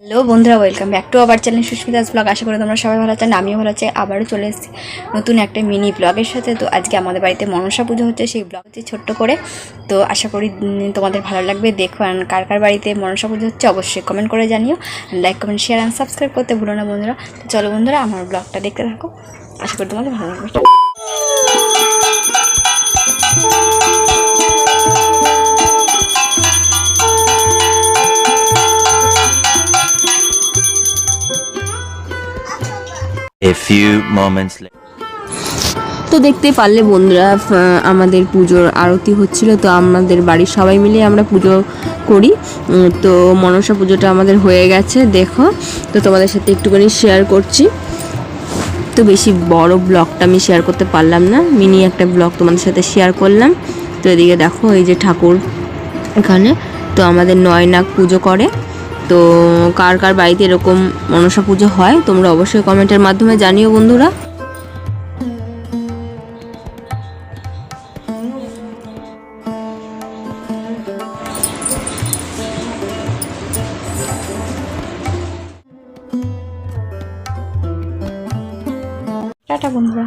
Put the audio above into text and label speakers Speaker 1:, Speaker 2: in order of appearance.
Speaker 1: Hello বন্ধুরা, welcome back to our channel Susmita's blog. আশা করি তোমরা সবাই ভালো আছেন, আমিও ভালো আছি। আবারও চলে এসেছি নতুন একটা মিনি ব্লগের সাথে। তো আজকে আমাদের বাড়িতে মনসা পুজো হচ্ছে, সেই ব্লগ হচ্ছে ছোট্ট করে। তো আশা করি তোমাদের ভালো লাগবে। দেখো কার কার বাড়িতে মনসা পুজো হচ্ছে অবশ্যই কমেন্ট করে জানিও। Like, comment, share and subscribe করতে ভুলো না বন্ধুরা। তো চলো বন্ধুরা, আমার ব্লগটা দেখতে থাকো, আশা করি তোমাদের ভালো লাগবে।
Speaker 2: A few moments later.
Speaker 3: তো দেখতে পারলে বন্ধুরা, আমাদের পুজোর আরতি হচ্ছিল। তো আমাদের বাড়ির সবাই মিলে আমরা পুজো করি। তো মনসা পুজোটা আমাদের হয়ে গেছে দেখো। তো তোমাদের সাথে একটুখানি শেয়ার করছি। তো বেশি বড় ব্লগটা আমি শেয়ার করতে পারলাম না, মিনি একটা ব্লগ তোমাদের সাথে শেয়ার করলাম। তো এদিকে দেখো, এই যে ঠাকুর এখানে। তো আমাদের 9 নাগ পুজো করে। তো কার কার বাড়িতে এরকম মনসা পুজো হয় তোমরা অবশ্যই কমেন্টের মাধ্যমে জানিও বন্ধুরা।
Speaker 1: টাটা বন্ধুরা।